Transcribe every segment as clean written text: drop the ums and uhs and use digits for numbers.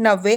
90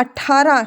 18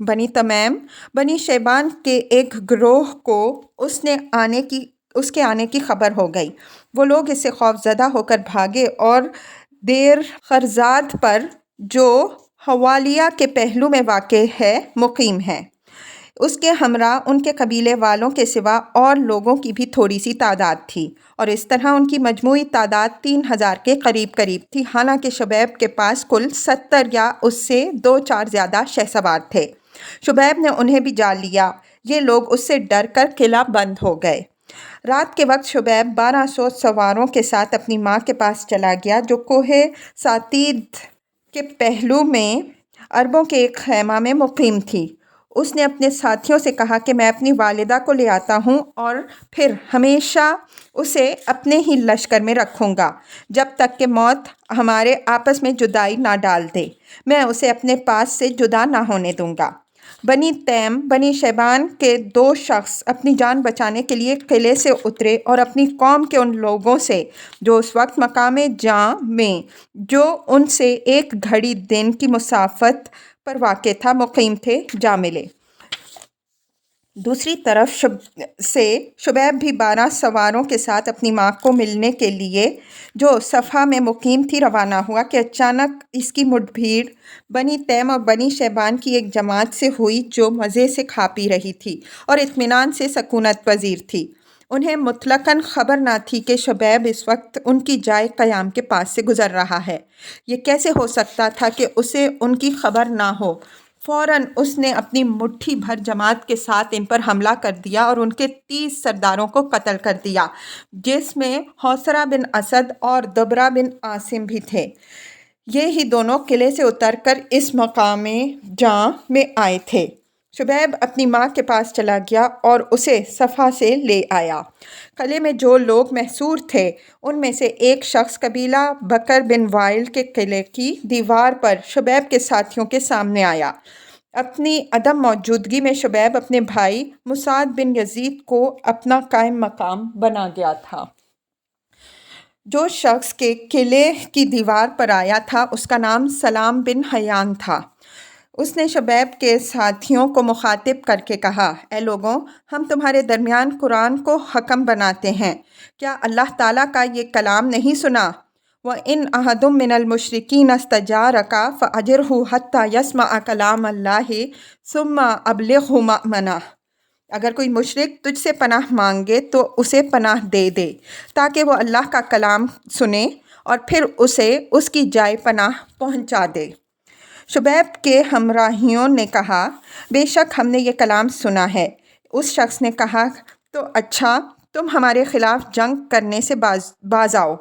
بنی تمیم بنی شیبان کے ایک گروہ کو اس کے آنے کی خبر ہو گئی۔ وہ لوگ اس سے خوف زدہ ہو کر بھاگے اور دیر خرزاد پر جو حوالیہ کے پہلو میں واقع ہے مقیم ہے۔ اس کے ہمراہ ان کے قبیلے والوں کے سوا اور لوگوں کی بھی تھوڑی سی تعداد تھی، اور اس طرح ان کی مجموعی تعداد 3000 کے قریب تھی، حالانکہ شعیب کے پاس کل 70 یا اس سے 2-4 زیادہ شہسوار تھے۔ شعیب نے انہیں بھی جال لیا، یہ لوگ اس سے ڈر کر قلعہ بند ہو گئے۔ رات کے وقت شعیب 1200 سواروں کے ساتھ اپنی ماں کے پاس چلا گیا، جو کوہ ساتید کے پہلو میں عربوں کے ایک خیمہ میں مقیم تھی۔ اس نے اپنے ساتھیوں سے کہا کہ میں اپنی والدہ کو لے آتا ہوں اور پھر ہمیشہ اسے اپنے ہی لشکر میں رکھوں گا جب تک کہ موت ہمارے آپس میں جدائی نہ ڈال دے۔ میں اسے اپنے پاس سے جدا نہ ہونے دوں گا۔ بنی تیم بنی شیبان کے 2 شخص اپنی جان بچانے کے لیے قلعے سے اترے اور اپنی قوم کے ان لوگوں سے جو اس وقت مقام جاں میں جو ان سے ایک گھڑی دن کی مسافت پر واقع تھا مقیم تھے جا ملے۔ دوسری طرف سے شعیب بھی 12 سواروں کے ساتھ اپنی ماں کو ملنے کے لیے جو صفا میں مقیم تھی روانہ ہوا کہ اچانک اس کی مٹ بھیڑ بنی تیم اور بنی شیبان کی ایک جماعت سے ہوئی جو مزے سے کھا پی رہی تھی اور اطمینان سے سکونت پذیر تھی۔ انہیں مطلقاً خبر نہ تھی کہ شعیب اس وقت ان کی جائے قیام کے پاس سے گزر رہا ہے۔ یہ کیسے ہو سکتا تھا کہ اسے ان کی خبر نہ ہو؟ فوراً اس نے اپنی مٹھی بھر جماعت کے ساتھ ان پر حملہ کر دیا اور ان کے 30 سرداروں کو قتل کر دیا، جس میں حوصرہ بن اسد اور دبرہ بن عاصم بھی تھے۔ یہ ہی دونوں قلعے سے اتر کر اس مقام جاں میں آئے تھے۔ شعیب اپنی ماں کے پاس چلا گیا اور اسے صفا سے لے آیا۔ قلعے میں جو لوگ محصور تھے ان میں سے ایک شخص قبیلہ بکر بن وائل کے قلعے کی دیوار پر شعیب کے ساتھیوں کے سامنے آیا۔ اپنی عدم موجودگی میں شعیب اپنے بھائی مسعد بن یزید کو اپنا قائم مقام بنا گیا تھا۔ جو شخص کے قلعے کی دیوار پر آیا تھا اس کا نام سلام بن حیان تھا۔ اس نے شعیب کے ساتھیوں کو مخاطب کر کے کہا، اے لوگوں، ہم تمہارے درمیان قرآن کو حکم بناتے ہیں، کیا اللہ تعالیٰ کا یہ کلام نہیں سنا؟ وَإِنْ أَحَدٌ مِّنَ الْمُشْرِكِينَ اسْتَجَارَكَ فَأَجِرْهُ حَتَّى يَسْمَعَ كَلَامَ اللَّهِ ثُمَّ أَبْلِغْهُ مَأْمَنَهُ۔ اگر کوئی مشرک تجھ سے پناہ مانگے تو اسے پناہ دے دے تاکہ وہ اللہ کا کلام سنے اور پھر اسے اس کی جائے پناہ پہنچا دے۔ شعیب کے ہمراہیوں نے کہا، بے شک ہم نے یہ کلام سنا ہے۔ اس شخص نے کہا، تو اچھا، تم ہمارے خلاف جنگ کرنے سے باز آؤ۔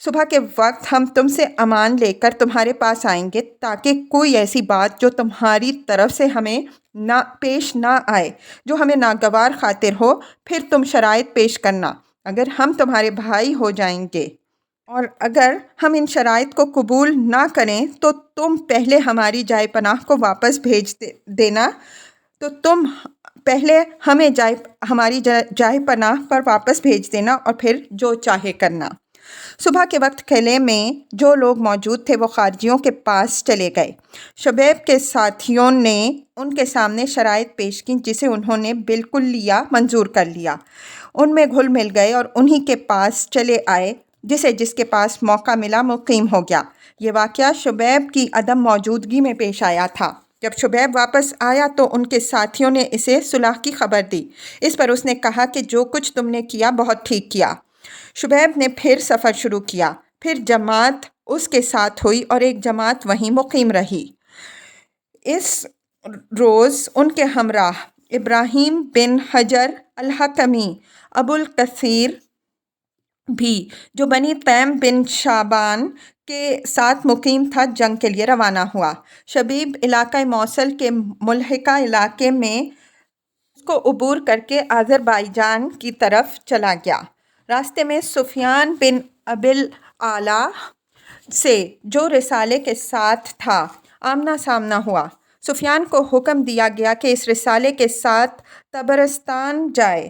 صبح کے وقت ہم تم سے امان لے کر تمہارے پاس آئیں گے تاکہ کوئی ایسی بات جو تمہاری طرف سے ہمیں پیش نہ آئے جو ہمیں ناگوار خاطر ہو، پھر تم شرائط پیش کرنا۔ اگر ہم تمہارے بھائی ہو جائیں گے اور اگر ہم ان شرائط کو قبول نہ کریں تو تم پہلے ہماری جائے پناہ کو واپس بھیج دینا تو تم پہلے ہمیں ہماری جائے پناہ پر واپس بھیج دینا اور پھر جو چاہے کرنا۔ صبح کے وقت قلعے میں جو لوگ موجود تھے وہ خارجیوں کے پاس چلے گئے۔ شعیب کے ساتھیوں نے ان کے سامنے شرائط پیش کی جسے انہوں نے بالکل منظور کر لیا۔ ان میں گھل مل گئے اور انہی کے پاس چلے آئے، جس کے پاس موقع ملا مقیم ہو گیا۔ یہ واقعہ شعیب کی عدم موجودگی میں پیش آیا تھا۔ جب شعیب واپس آیا تو ان کے ساتھیوں نے اسے صلح کی خبر دی۔ اس پر اس نے کہا کہ جو کچھ تم نے کیا بہت ٹھیک کیا۔ شعیب نے پھر سفر شروع کیا، پھر جماعت اس کے ساتھ ہوئی اور ایک جماعت وہیں مقیم رہی۔ اس روز ان کے ہمراہ ابراہیم بن حجر الحکمی ابو الکثیر بھی جو بنی تیم بن شابان کے ساتھ مقیم تھا جنگ کے لیے روانہ ہوا۔ شعیب علاقہ موصل کے ملحقہ علاقے میں اس کو عبور کر کے آذربائیجان کی طرف چلا گیا۔ راستے میں سفیان بن ابی الاعلیٰ سے جو رسالے کے ساتھ تھا آمنا سامنا ہوا۔ سفیان کو حکم دیا گیا کہ اس رسالے کے ساتھ طبرستان جائے۔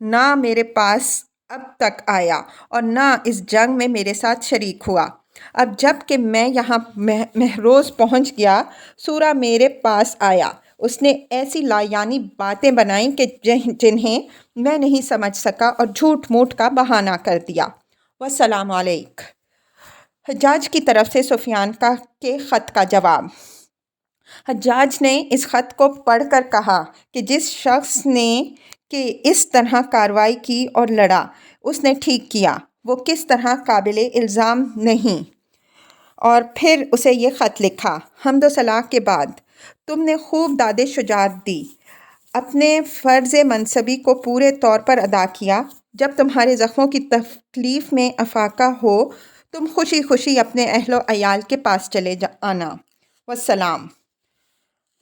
نہ میرے پاس اب تک آیا اور نہ اس جنگ میں میرے ساتھ شریک ہوا۔ اب جب کہ میں یہاں مہروز پہنچ گیا، سورہ میرے پاس آیا۔ اس نے ایسی لایعنی باتیں بنائیں کہ جنہیں میں نہیں سمجھ سکا اور جھوٹ موٹ کا بہانہ کر دیا۔ والسلام علیکم۔ حجاج کی طرف سے سفیان کے خط کا جواب۔ حجاج نے اس خط کو پڑھ کر کہا کہ جس شخص نے کہ اس طرح کارروائی کی اور لڑا، اس نے ٹھیک کیا، وہ کس طرح قابل الزام نہیں۔ اور پھر اسے یہ خط لکھا: حمد و ثنا کے بعد تم نے خوب داد شجاعت دی، اپنے فرض منصبی کو پورے طور پر ادا کیا۔ جب تمہارے زخموں کی تکلیف میں افاقہ ہو، تم خوشی خوشی اپنے اہل و عیال کے پاس چلے آنا۔ والسلام۔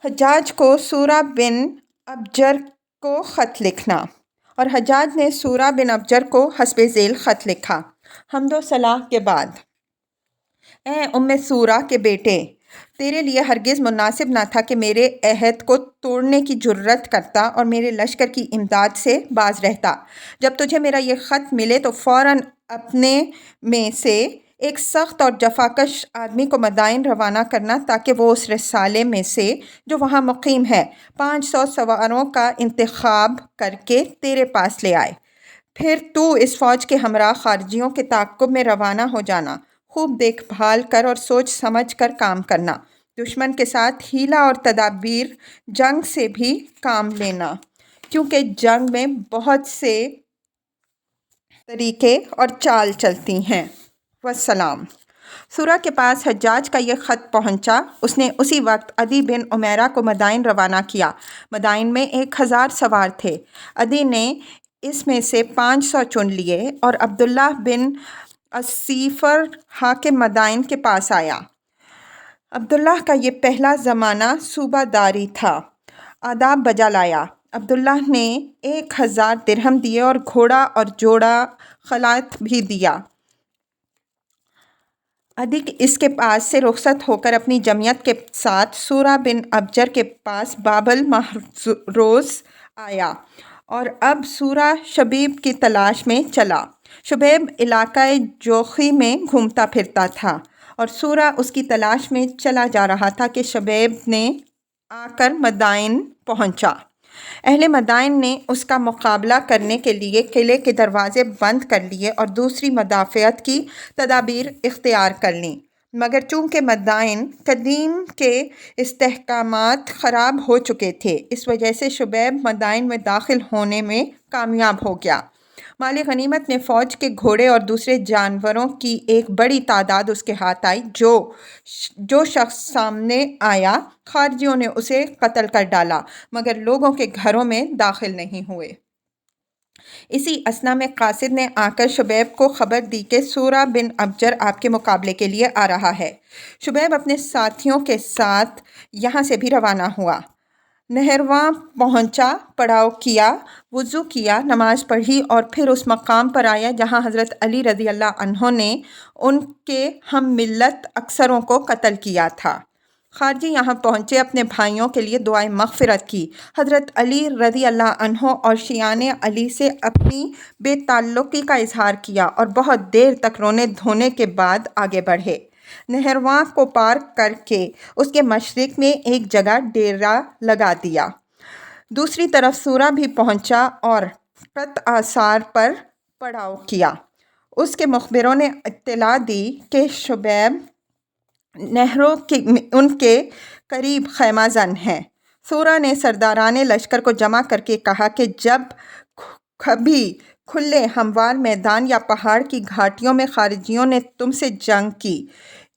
حجاج کو سورہ بن ابجر کو خط لکھنا۔ اور حجاج نے سورہ بن ابجر کو حسب ذیل خط لکھا: حمد و ثنا کے بعد، اے سورہ کے بیٹے، تیرے لیے ہرگز مناسب نہ تھا کہ میرے عہد کو توڑنے کی جرت کرتا اور میرے لشکر کی امداد سے باز رہتا۔ جب تجھے میرا یہ خط ملے تو فوراً اپنے میں سے ایک سخت اور جفاکش آدمی کو مدائن روانہ کرنا تاکہ وہ اس رسالے میں سے جو وہاں مقیم ہے 500 سواروں کا انتخاب کر کے تیرے پاس لے آئے۔ پھر تو اس فوج کے ہمراہ خارجیوں کے تعاقب میں روانہ ہو جانا۔ خوب دیکھ بھال کر اور سوچ سمجھ کر کام کرنا۔ دشمن کے ساتھ حیلہ اور تدابیر جنگ سے بھی کام لینا، کیونکہ جنگ میں بہت سے طریقے اور چال چلتی ہیں۔ والسلام۔ سورہ کے پاس حجاج کا یہ خط پہنچا۔ اس نے اسی وقت عدی بن عمیرہ کو مدائن روانہ کیا۔ مدائن میں 1000 سوار تھے۔ عدی نے اس میں سے 500 چن لیے اور عبداللہ بن اسیفر حاکم مدائن کے پاس آیا۔ عبداللہ کا یہ پہلا زمانہ صوبہ داری تھا۔ آداب بجا لایا۔ عبداللہ نے 1000 درہم دیے اور گھوڑا اور جوڑا خلعت بھی دیا۔ عدی اس کے پاس سے رخصت ہو کر اپنی جمعیت کے ساتھ سورہ بن ابجر کے پاس باب المحروز آیا اور اب سورہ شبیب کی تلاش میں چلا۔ شبیب علاقہ جوخی میں گھومتا پھرتا تھا اور سورہ اس کی تلاش میں چلا جا رہا تھا کہ شبیب نے آ کر مدائن پہنچا۔ اہل مدائن نے اس کا مقابلہ کرنے کے لیے قلعے کے دروازے بند کر لیے اور دوسری مدافعت کی تدابیر اختیار کر لیں، مگر چونکہ مدائن قدیم کے استحکامات خراب ہو چکے تھے، اس وجہ سے شبیب مدائن میں داخل ہونے میں کامیاب ہو گیا۔ مال غنیمت میں فوج کے گھوڑے اور دوسرے جانوروں کی ایک بڑی تعداد اس کے ہاتھ آئی۔ جو شخص سامنے آیا، خارجیوں نے اسے قتل کر ڈالا، مگر لوگوں کے گھروں میں داخل نہیں ہوئے۔ اسی اثنا میں قاصد نے آ کر شبیب کو خبر دی کہ سورہ بن ابجر آپ کے مقابلے کے لیے آ رہا ہے۔ شبیب اپنے ساتھیوں کے ساتھ یہاں سے بھی روانہ ہوا۔ نہرواں پہنچا، پڑاؤ کیا، وضو کیا، نماز پڑھی اور پھر اس مقام پر آیا جہاں حضرت علی رضی اللہ عنہ نے ان کے ہم ملت اکثروں کو قتل کیا تھا۔ خارجی یہاں پہنچے، اپنے بھائیوں کے لیے دعائے مغفرت کی، حضرت علی رضی اللہ عنہ اور شیعان علی سے اپنی بے تعلقی کا اظہار کیا اور بہت دیر تک رونے دھونے کے بعد آگے بڑھے۔ نہرواں کو پار کر کے اس کے مشرق میں ایک جگہ ڈیرا لگا دیا۔ دوسری طرف سورہ بھی پہنچا اور قط آثار پر پڑاؤ کیا۔ اس کے مخبروں نے اطلاع دی کہ شبیب نہروں ان کے قریب خیمہ زن ہیں۔ سورہ نے سرداران لشکر کو جمع کر کے کہا کہ جب کبھی کھلے ہموار میدان یا پہاڑ کی گھاٹیوں میں خارجیوں نے تم سے جنگ کی،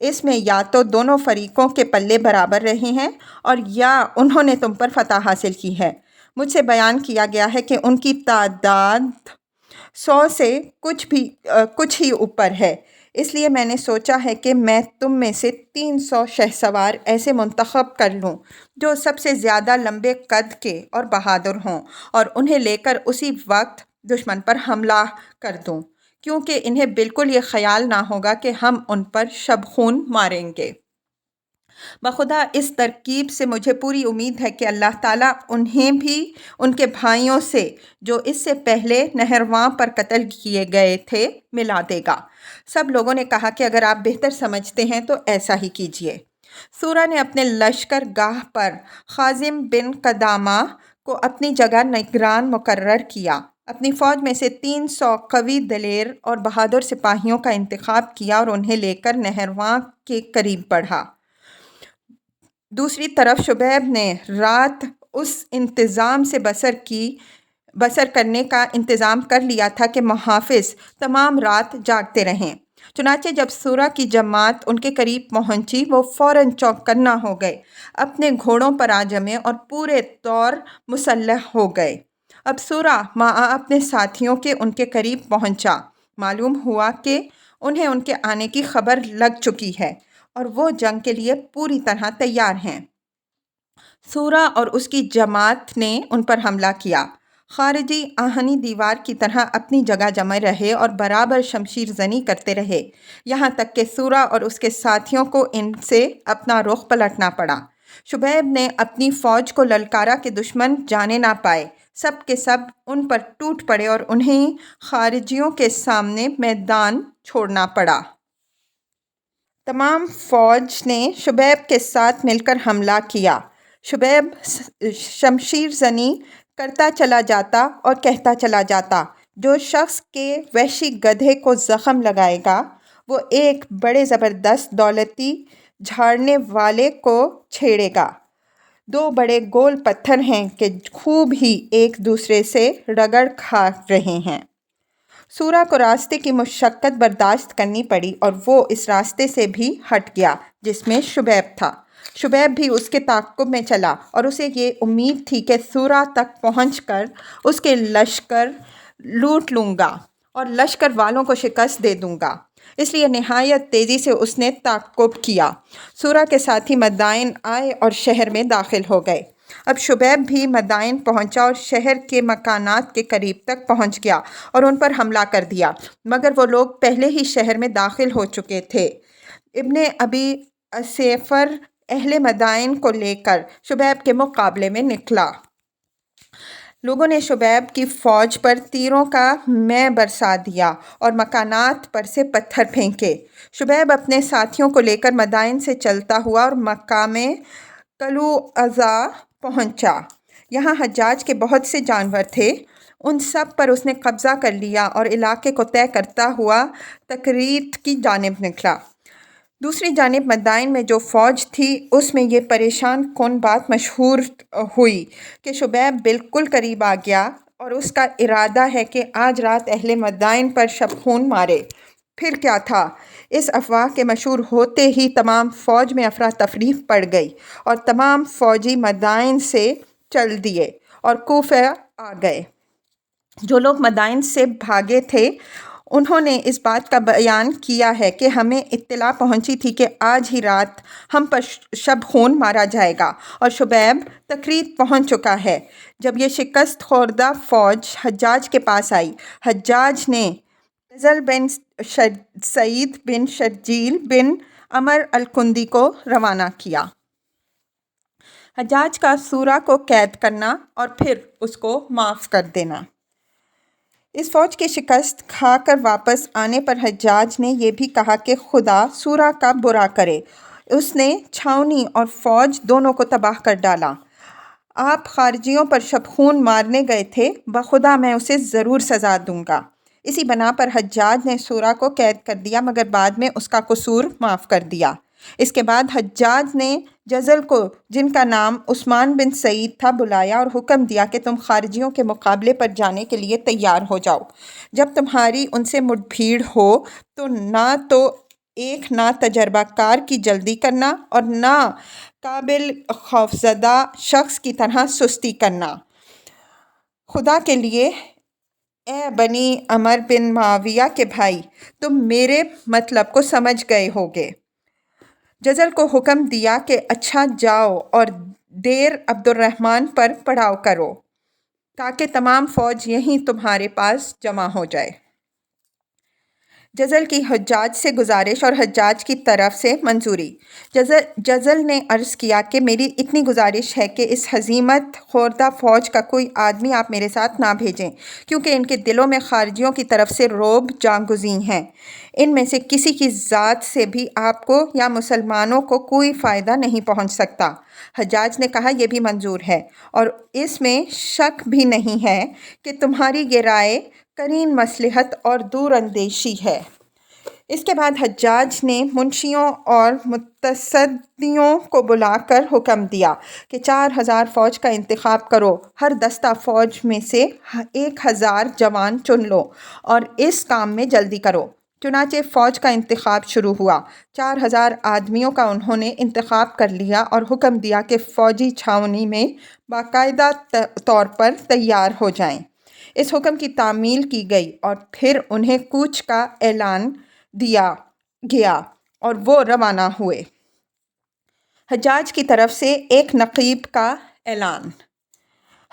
اس میں یا تو دونوں فریقوں کے پلے برابر رہے ہیں اور یا انہوں نے تم پر فتح حاصل کی ہے۔ مجھ سے بیان کیا گیا ہے کہ ان کی تعداد 100 سے کچھ ہی اوپر ہے، اس لیے میں نے سوچا ہے کہ میں تم میں سے 300 شہسوار ایسے منتخب کر لوں جو سب سے زیادہ لمبے قد کے اور بہادر ہوں اور انہیں لے کر اسی وقت دشمن پر حملہ کر دوں، کیونکہ انہیں بالکل یہ خیال نہ ہوگا کہ ہم ان پر شب خون ماریں گے۔ بخدا اس ترکیب سے مجھے پوری امید ہے کہ اللہ تعالیٰ انہیں بھی ان کے بھائیوں سے جو اس سے پہلے نہرواں پر قتل کیے گئے تھے ملا دے گا۔ سب لوگوں نے کہا کہ اگر آپ بہتر سمجھتے ہیں تو ایسا ہی کیجیے۔ سورہ نے اپنے لشکر گاہ پر خازم بن قدامہ کو اپنی جگہ نگران مقرر کیا۔ اپنی فوج میں سے 300 قوی دلیر اور بہادر سپاہیوں کا انتخاب کیا اور انہیں لے کر نہرواں کے قریب بڑھا۔ دوسری طرف شبیب نے رات اس انتظام سے بسر کرنے کا انتظام کر لیا تھا کہ محافظ تمام رات جاگتے رہیں۔ چنانچہ جب سورہ کی جماعت ان کے قریب پہنچی وہ فوراً چوکنا ہو گئے، اپنے گھوڑوں پر آ جمے اور پورے طور مسلح ہو گئے۔ اب سورہ اپنے ساتھیوں کے ان کے قریب پہنچا۔ معلوم ہوا کہ انہیں ان کے آنے کی خبر لگ چکی ہے اور وہ جنگ کے لیے پوری طرح تیار ہیں۔ سورہ اور اس کی جماعت نے ان پر حملہ کیا۔ خارجی آہنی دیوار کی طرح اپنی جگہ جمے رہے اور برابر شمشیر زنی کرتے رہے، یہاں تک کہ سورہ اور اس کے ساتھیوں کو ان سے اپنا رخ پلٹنا پڑا۔ شبیب نے اپنی فوج کو للکارا کہ دشمن جانے نہ پائے۔ سب کے سب ان پر ٹوٹ پڑے اور انہیں خارجیوں کے سامنے میدان چھوڑنا پڑا۔ تمام فوج نے شبیب کے ساتھ مل کر حملہ کیا۔ شبیب شمشیر زنی کرتا چلا جاتا اور کہتا چلا جاتا، جو شخص کے وحشی گدھے کو زخم لگائے گا وہ ایک بڑے زبردست دولتی جھاڑنے والے کو چھیڑے گا۔ 2 بڑے گول پتھر ہیں کہ خوب ہی ایک دوسرے سے رگڑ کھا رہے ہیں۔ سورہ کو راستے کی مشقت برداشت کرنی پڑی اور وہ اس راستے سے بھی ہٹ گیا جس میں شبیب تھا۔ شبیب بھی اس کے تعاقب میں چلا اور اسے یہ امید تھی کہ سورہ تک پہنچ کر اس کے لشکر لوٹ لوں گا اور لشکر والوں کو شکست دے دوں گا، اس لیے نہایت تیزی سے اس نے تعاقب کیا۔ سورہ کے ساتھی مدائن آئے اور شہر میں داخل ہو گئے۔ اب شبیب بھی مدائن پہنچا اور شہر کے مکانات کے قریب تک پہنچ گیا اور ان پر حملہ کر دیا، مگر وہ لوگ پہلے ہی شہر میں داخل ہو چکے تھے۔ ابن ابی اسیفر اہل مدائن کو لے کر شبیب کے مقابلے میں نکلا۔ لوگوں نے شبیب کی فوج پر تیروں کا مے برسا دیا اور مکانات پر سے پتھر پھینکے۔ شبیب اپنے ساتھیوں کو لے کر مدائن سے چلتا ہوا اور مقام قلوعزا پہنچا۔ یہاں حجاج کے بہت سے جانور تھے، ان سب پر اس نے قبضہ کر لیا اور علاقے کو طے کرتا ہوا تکریت کی جانب نکلا۔ دوسری جانب مدائن میں جو فوج تھی اس میں یہ پریشان کن بات مشہور ہوئی کہ شبیب بالکل قریب آ گیا اور اس کا ارادہ ہے کہ آج رات اہل مدائن پر شبخون مارے۔ پھر کیا تھا، اس افواہ کے مشہور ہوتے ہی تمام فوج میں افراتفری پڑ گئی اور تمام فوجی مدائن سے چل دیے اور کوفہ آ گئے۔ جو لوگ مدائن سے بھاگے تھے انہوں نے اس بات کا بیان کیا ہے کہ ہمیں اطلاع پہنچی تھی کہ آج ہی رات ہم پر شب خون مارا جائے گا اور شبیب تکریت پہنچ چکا ہے۔ جب یہ شکست خوردہ فوج حجاج کے پاس آئی، حجاج نے جزل بن سعید بن شرجیل بن عمر الکندی کو روانہ کیا۔ حجاج کا سورہ کو قید کرنا اور پھر اس کو معاف کر دینا۔ اس فوج کی شکست کھا کر واپس آنے پر حجاج نے یہ بھی کہا کہ خدا سورہ کا برا کرے، اس نے چھاؤنی اور فوج دونوں کو تباہ کر ڈالا۔ آپ خارجیوں پر شبخون مارنے گئے تھے، بخدا میں اسے ضرور سزا دوں گا۔ اسی بنا پر حجاج نے سورہ کو قید کر دیا مگر بعد میں اس کا قصور معاف کر دیا۔ اس کے بعد حجاج نے جزل کو، جن کا نام عثمان بن سعید تھا، بلایا اور حکم دیا کہ تم خارجیوں کے مقابلے پر جانے کے لیے تیار ہو جاؤ۔ جب تمہاری ان سے مڈ بھیڑ ہو تو ایک نا تجربہ کار کی جلدی کرنا اور نہ قابل خوفزدہ شخص کی طرح سستی کرنا۔ خدا کے لیے اے بنی عمر بن معاویہ کے بھائی، تم میرے مطلب کو سمجھ گئے ہوگے۔ جزل کو حکم دیا کہ اچھا جاؤ اور دیر عبد الرحمن پر پڑاؤ کرو تاکہ تمام فوج یہیں تمہارے پاس جمع ہو جائے۔ جزل کی حجاج سے گزارش اور حجاج کی طرف سے منظوری۔ جزل نے عرض کیا کہ میری اتنی گزارش ہے کہ اس ہزیمت خوردہ فوج کا کوئی آدمی آپ میرے ساتھ نہ بھیجیں، کیونکہ ان کے دلوں میں خارجیوں کی طرف سے رعب جانگزیں ہے۔ ان میں سے کسی کی ذات سے بھی آپ کو یا مسلمانوں کو کوئی فائدہ نہیں پہنچ سکتا۔ حجاج نے کہا یہ بھی منظور ہے، اور اس میں شک بھی نہیں ہے کہ تمہاری یہ رائے قرین مصلحت اور دور اندیشی ہے۔ اس کے بعد حجاج نے منشیوں اور متصدیوں کو بلا کر حکم دیا کہ 4000 فوج کا انتخاب کرو، ہر دستہ فوج میں سے 1000 جوان چن لو اور اس کام میں جلدی کرو۔ چنانچہ فوج کا انتخاب شروع ہوا۔ 4000 آدمیوں کا انہوں نے انتخاب کر لیا اور حکم دیا کہ فوجی چھاؤنی میں باقاعدہ طور پر تیار ہو جائیں۔ اس حکم کی تعمیل کی گئی اور پھر انہیں کوچ کا اعلان دیا گیا اور وہ روانہ ہوئے۔ حجاج کی طرف سے ایک نقیب کا اعلان۔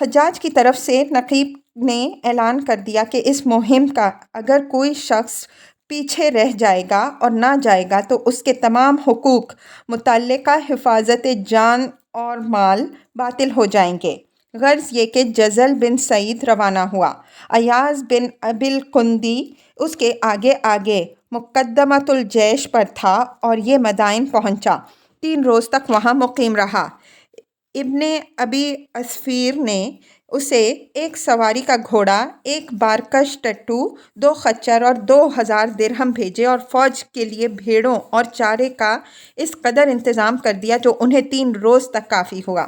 حجاج کی طرف سے نقیب نے اعلان کر دیا کہ اس مہم کا اگر کوئی شخص پیچھے رہ جائے گا اور نہ جائے گا تو اس کے تمام حقوق متعلقہ حفاظت جان اور مال باطل ہو جائیں گے۔ غرض یہ کہ جزل بن سعید روانہ ہوا۔ ایاز بن ابی القندی اس کے آگے آگے مقدمۃ الجیش پر تھا اور یہ مدائن پہنچا۔ 3 روز تک وہاں مقیم رہا۔ ابن ابی اسفیر نے اسے ایک سواری کا گھوڑا، ایک بارکش ٹٹو، 2 خچر اور 2000 درہم بھیجے اور فوج کے لیے بھیڑوں اور چارے کا اس قدر انتظام کر دیا جو انہیں 3 روز تک کافی ہوا۔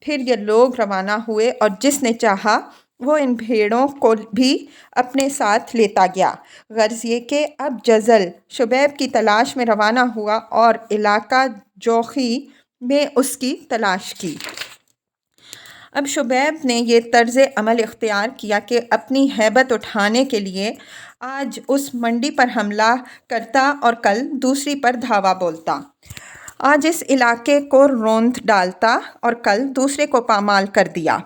پھر یہ لوگ روانہ ہوئے اور جس نے چاہا وہ ان بھیڑوں کو بھی اپنے ساتھ لیتا گیا۔ غرض یہ کہ اب جزل شبیب کی تلاش میں روانہ ہوا اور علاقہ جوخی میں اس کی تلاش کی۔ اب شبیب نے یہ طرز عمل اختیار کیا کہ اپنی ہیبت اٹھانے کے لیے آج اس منڈی پر حملہ کرتا اور کل دوسری پر دھاوا بولتا، آج اس علاقے کو روند ڈالتا اور کل دوسرے کو پامال کر دیا،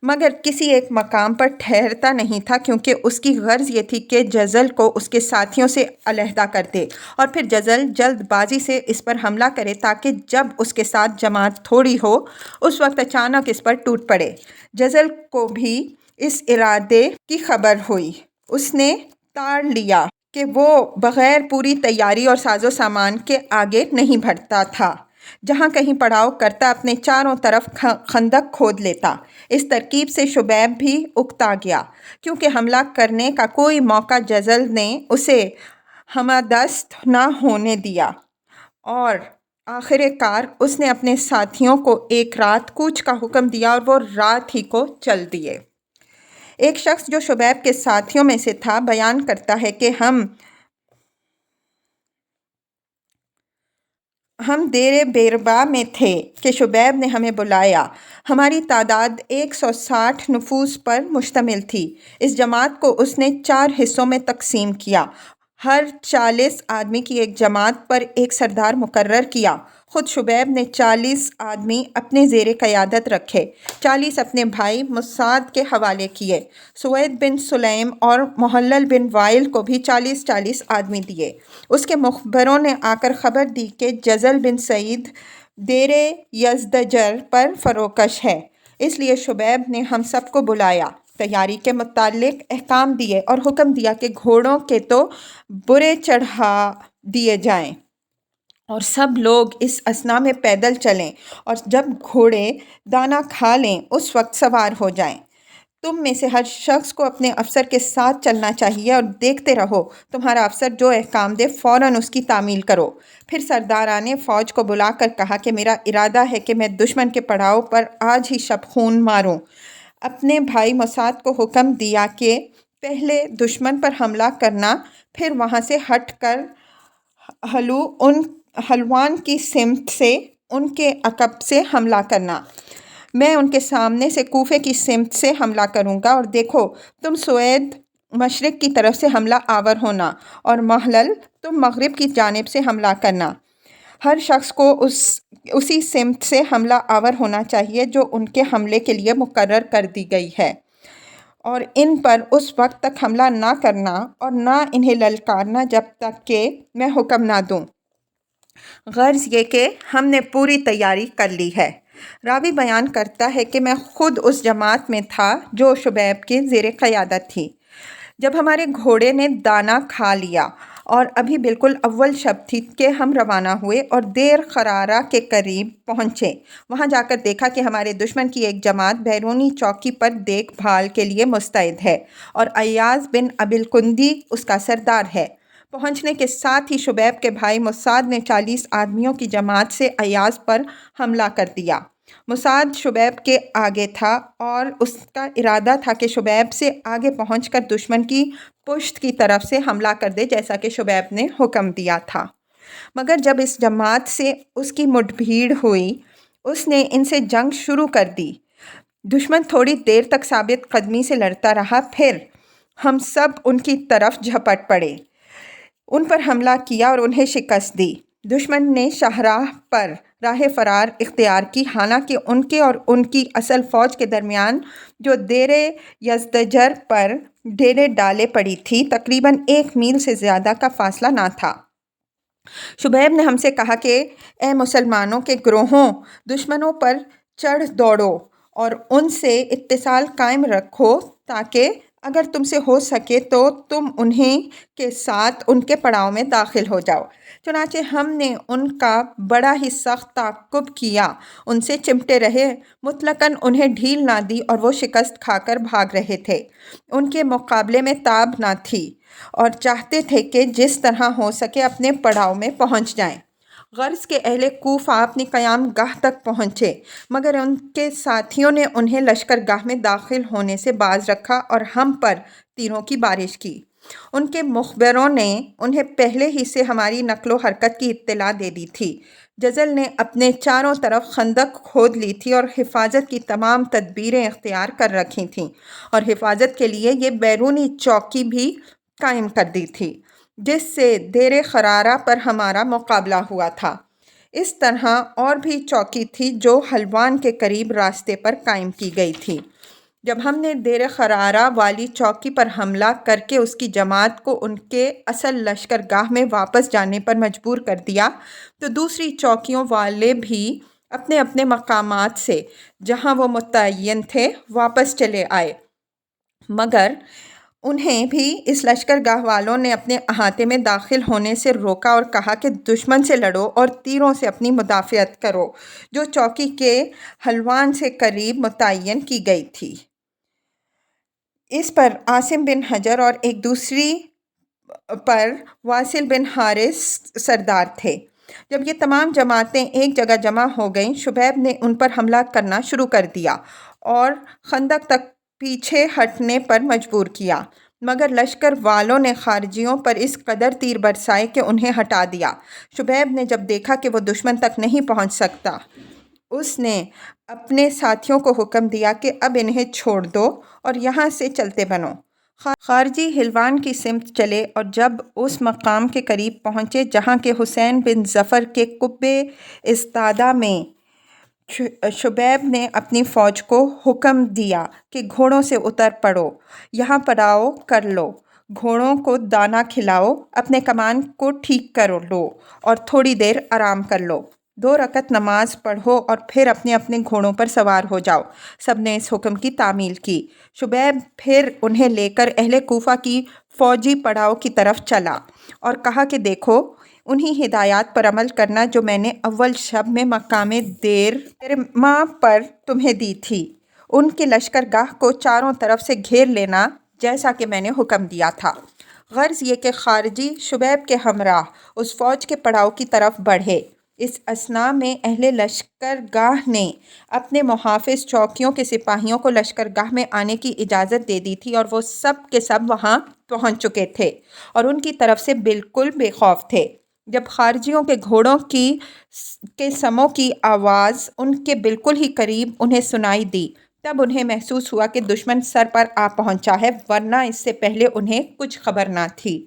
مگر کسی ایک مقام پر ٹھہرتا نہیں تھا، کیونکہ اس کی غرض یہ تھی کہ جزل کو اس کے ساتھیوں سے علیحدہ کر دے اور پھر جزل جلد بازی سے اس پر حملہ کرے تاکہ جب اس کے ساتھ جماعت تھوڑی ہو اس وقت اچانک اس پر ٹوٹ پڑے۔ جزل کو بھی اس ارادے کی خبر ہوئی۔ اس نے تاڑ لیا کہ وہ بغیر پوری تیاری اور ساز و سامان کے آگے نہیں بڑھتا تھا۔ جہاں کہیں پڑاؤ کرتا اپنے چاروں طرف خندق کھود لیتا۔ اس ترکیب سے شبیب بھی اکتا گیا، کیونکہ حملہ کرنے کا کوئی موقع جزل نے اسے ہمدست نہ ہونے دیا، اور آخر کار اس نے اپنے ساتھیوں کو ایک رات کوچ کا حکم دیا اور وہ رات ہی کو چل دیے۔ ایک شخص جو شبیب کے ساتھیوں میں سے تھا بیان کرتا ہے کہ ہم دیر بیربا میں تھے کہ شبیب نے ہمیں بلایا۔ ہماری تعداد 160 نفوس پر مشتمل تھی۔ اس جماعت کو اس نے 4 حصوں میں تقسیم کیا۔ ہر 40 آدمی کی ایک جماعت پر ایک سردار مقرر کیا۔ خود شبیب نے 40 آدمی اپنے زیر قیادت رکھے، 40 اپنے بھائی مسعد کے حوالے کیے۔ سوید بن سلیم اور محلل بن وائل کو بھی 40 آدمی دیے۔ اس کے مخبروں نے آ کر خبر دی کہ جزل بن سعید دیر یزدجر پر فروکش ہے، اس لیے شبیب نے ہم سب کو بلایا، تیاری کے متعلق احکام دیے اور حکم دیا کہ گھوڑوں کے تو برے چڑھا دیے جائیں اور سب لوگ اس اثنا میں پیدل چلیں، اور جب گھوڑے دانہ کھا لیں اس وقت سوار ہو جائیں۔ تم میں سے ہر شخص کو اپنے افسر کے ساتھ چلنا چاہیے اور دیکھتے رہو تمہارا افسر جو احکام دے فوراً اس کی تعمیل کرو۔ پھر سرداران فوج کو بلا کر کہا کہ میرا ارادہ ہے کہ میں دشمن کے پڑاؤ پر آج ہی شب خون ماروں۔ اپنے بھائی مسعد کو حکم دیا کہ پہلے دشمن پر حملہ کرنا، پھر وہاں سے ہٹ کر حلوان کی سمت سے ان کے عقب سے حملہ کرنا۔ میں ان کے سامنے سے کوفے کی سمت سے حملہ کروں گا، اور دیکھو تم سوید مشرق کی طرف سے حملہ آور ہونا اور محلل تم مغرب کی جانب سے حملہ کرنا۔ ہر شخص کو اسی سمت سے حملہ آور ہونا چاہیے جو ان کے حملے کے لیے مقرر کر دی گئی ہے، اور ان پر اس وقت تک حملہ نہ کرنا اور نہ انہیں للکارنا جب تک کہ میں حکم نہ دوں۔ غرض یہ کہ ہم نے پوری تیاری کر لی ہے۔ راوی بیان کرتا ہے کہ میں خود اس جماعت میں تھا جو شبیب کے زیر قیادت تھی۔ جب ہمارے گھوڑے نے دانہ کھا لیا اور ابھی بالکل اول شب تھی کہ ہم روانہ ہوئے اور دیر خرارہ کے قریب پہنچے، وہاں جا کر دیکھا کہ ہمارے دشمن کی ایک جماعت بیرونی چوکی پر دیکھ بھال کے لیے مستعد ہے اور ایاز بن ابی الکندی اس کا سردار ہے۔ پہنچنے کے ساتھ ہی شبیب کے بھائی مسعد نے 40 آدمیوں کی جماعت سے ایاز پر حملہ کر دیا۔ مسعد شبیب کے آگے تھا اور اس کا ارادہ تھا کہ شبیب سے آگے پہنچ کر دشمن کی پشت کی طرف سے حملہ کر دے جیسا کہ شبیب نے حکم دیا تھا، مگر جب اس جماعت سے اس کی مٹ بھیڑ ہوئی اس نے ان سے جنگ شروع کر دی۔ دشمن تھوڑی دیر تک ثابت قدمی سے لڑتا رہا، پھر ہم سب ان کی طرف جھپٹ پڑے، ان پر حملہ کیا اور انہیں شکست دی۔ دشمن نے شاہراہ پر راہ فرار اختیار کی، حالانکہ ان کے اور ان کی اصل فوج کے درمیان جو دیر یزدجر پر ڈیرے ڈالے پڑی تھی تقریباً 1 میل سے زیادہ کا فاصلہ نہ تھا۔ شبیب نے ہم سے کہا کہ اے مسلمانوں کے گروہوں، دشمنوں پر چڑھ دوڑو اور ان سے اتصال قائم رکھو تاکہ اگر تم سے ہو سکے تو تم انہیں کے ساتھ ان کے پڑاؤ میں داخل ہو جاؤ۔ چنانچہ ہم نے ان کا بڑا ہی سخت تعاقب کیا، ان سے چمٹے رہے، مطلقاً انہیں ڈھیل نہ دی اور وہ شکست کھا کر بھاگ رہے تھے۔ ان کے مقابلے میں تاب نہ تھی اور چاہتے تھے کہ جس طرح ہو سکے اپنے پڑاؤ میں پہنچ جائیں۔ غرض کہ اہل کوفہ اپنی قیام گاہ تک پہنچے، مگر ان کے ساتھیوں نے انہیں لشکر گاہ میں داخل ہونے سے باز رکھا اور ہم پر تیروں کی بارش کی۔ ان کے مخبروں نے انہیں پہلے ہی سے ہماری نقل و حرکت کی اطلاع دے دی تھی۔ جزل نے اپنے چاروں طرف خندق کھود لی تھی اور حفاظت کی تمام تدبیریں اختیار کر رکھی تھیں اور حفاظت کے لیے یہ بیرونی چوکی بھی قائم کر دی تھی جس سے دیر خرارہ پر ہمارا مقابلہ ہوا تھا۔ اس طرح اور بھی چوکی تھی جو حلوان کے قریب راستے پر قائم کی گئی تھی۔ جب ہم نے دیر خرارہ والی چوکی پر حملہ کر کے اس کی جماعت کو ان کے اصل لشکر گاہ میں واپس جانے پر مجبور کر دیا تو دوسری چوکیوں والے بھی اپنے اپنے مقامات سے جہاں وہ متعین تھے واپس چلے آئے، مگر انہیں بھی اس لشکر گاہ والوں نے اپنے احاطے میں داخل ہونے سے روکا اور کہا کہ دشمن سے لڑو اور تیروں سے اپنی مدافعت کرو جو چوکی کے حلوان سے قریب متعین کی گئی تھی۔ اس پر عاصم بن حجر اور ایک دوسری پر واصل بن حارث سردار تھے۔ جب یہ تمام جماعتیں ایک جگہ جمع ہو گئیں، شبیب نے ان پر حملہ کرنا شروع کر دیا اور خندق تک پیچھے ہٹنے پر مجبور کیا، مگر لشکر والوں نے خارجیوں پر اس قدر تیر برسائے کہ انہیں ہٹا دیا۔ شبیب نے جب دیکھا کہ وہ دشمن تک نہیں پہنچ سکتا، اس نے اپنے ساتھیوں کو حکم دیا کہ اب انہیں چھوڑ دو اور یہاں سے چلتے بنو۔ خارجی حلوان کی سمت چلے اور جب اس مقام کے قریب پہنچے جہاں کہ حسین بن ظفر کے قبہ استادہ میں شبیب نے اپنی فوج کو حکم دیا کہ گھوڑوں سے اتر پڑو، یہاں پڑاؤ کر لو، گھوڑوں کو دانہ کھلاؤ، اپنے کمان کو ٹھیک کر لو اور تھوڑی دیر آرام کر لو، 2 رکعت نماز پڑھو اور پھر اپنے اپنے گھوڑوں پر سوار ہو جاؤ۔ سب نے اس حکم کی تعمیل کی۔ شبیب پھر انہیں لے کر اہل کوفہ کی فوجی پڑاؤ کی طرف چلا اور کہا کہ دیکھو، انہی ہدایات پر عمل کرنا جو میں نے اول شب میں مقام دیرما پر تمہیں دی تھی۔ ان کے لشکر گاہ کو چاروں طرف سے گھیر لینا جیسا کہ میں نے حکم دیا تھا۔ غرض یہ کہ خارجی شبیب کے ہمراہ اس فوج کے پڑاؤ کی طرف بڑھے۔ اس اثناء میں اہل لشکر گاہ نے اپنے محافظ چوکیوں کے سپاہیوں کو لشکر گاہ میں آنے کی اجازت دے دی تھی اور وہ سب کے سب وہاں پہنچ چکے تھے اور ان کی طرف سے بالکل بے خوف تھے۔ جب خارجیوں کے گھوڑوں کے سموں کی آواز ان کے بالکل ہی قریب انہیں سنائی دی، تب انہیں محسوس ہوا کہ دشمن سر پر آ پہنچا ہے، ورنہ اس سے پہلے انہیں کچھ خبر نہ تھی۔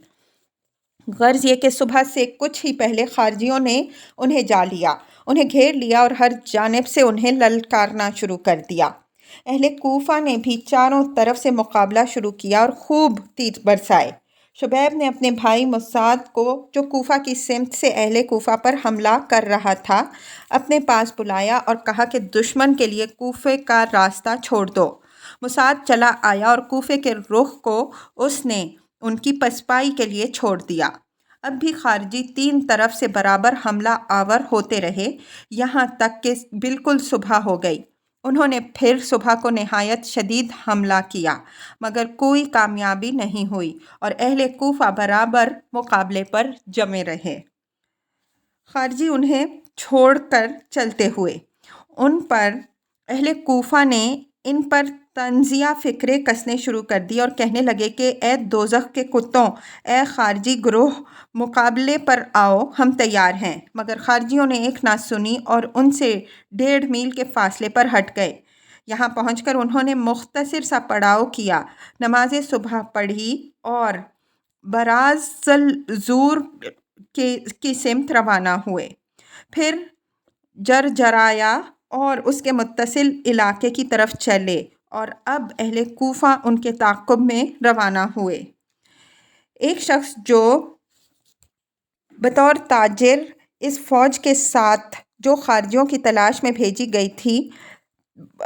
غرض یہ کہ صبح سے کچھ ہی پہلے خارجیوں نے انہیں جا لیا، انہیں گھیر لیا اور ہر جانب سے انہیں للکارنا شروع کر دیا۔ اہل کوفہ نے بھی چاروں طرف سے مقابلہ شروع کیا اور خوب تیر برسائے۔ شبیب نے اپنے بھائی مسعد کو، جو کوفہ کی سمت سے اہل کوفہ پر حملہ کر رہا تھا، اپنے پاس بلایا اور کہا کہ دشمن کے لیے کوفے کا راستہ چھوڑ دو۔ مسعد چلا آیا اور کوفے کے رخ کو اس نے ان کی پسپائی کے لیے چھوڑ دیا۔ اب بھی خارجی تین طرف سے برابر حملہ آور ہوتے رہے، یہاں تک کہ بالکل صبح ہو گئی۔ انہوں نے پھر صبح کو نہایت شدید حملہ کیا، مگر کوئی کامیابی نہیں ہوئی اور اہل کوفہ برابر مقابلے پر جمے رہے۔ خارجی انہیں چھوڑ کر چلتے ہوئے، اہل کوفہ نے ان پر طنزیہ فکرے کسنے شروع کر دی اور کہنے لگے کہ اے دوزخ کے کتوں، اے خارجی گروہ، مقابلے پر آؤ، ہم تیار ہیں۔ مگر خارجیوں نے ایک نہ سنی اور ان سے 1.5 میل کے فاصلے پر ہٹ گئے۔ یہاں پہنچ کر انہوں نے مختصر سا پڑاؤ کیا، نماز صبح پڑھی اور براز الزور کی سمت روانہ ہوئے۔ پھر جرجرایا اور اس کے متصل علاقے کی طرف چلے اور اب اہل کوفہ ان کے تعاقب میں روانہ ہوئے۔ ایک شخص جو بطور تاجر اس فوج کے ساتھ جو خارجیوں کی تلاش میں بھیجی گئی تھی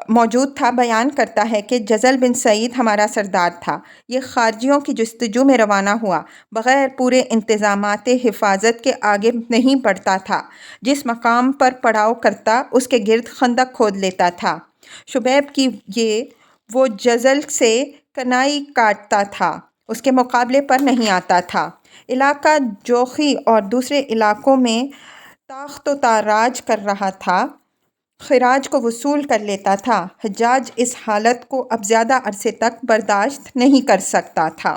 موجود تھا، بیان کرتا ہے کہ جزل بن سعید ہمارا سردار تھا۔ یہ خارجیوں کی جستجو میں روانہ ہوا، بغیر پورے انتظامات حفاظت کے آگے نہیں بڑھتا تھا۔ جس مقام پر پڑاؤ کرتا اس کے گرد خندق کھود لیتا تھا۔ شبیب کی وہ جزل سے کنائی کاٹتا تھا، اس کے مقابلے پر نہیں آتا تھا۔ علاقہ جوخی اور دوسرے علاقوں میں تاخت و تاراج کر رہا تھا، خراج کو وصول کر لیتا تھا۔ حجاج اس حالت کو اب زیادہ عرصے تک برداشت نہیں کر سکتا تھا۔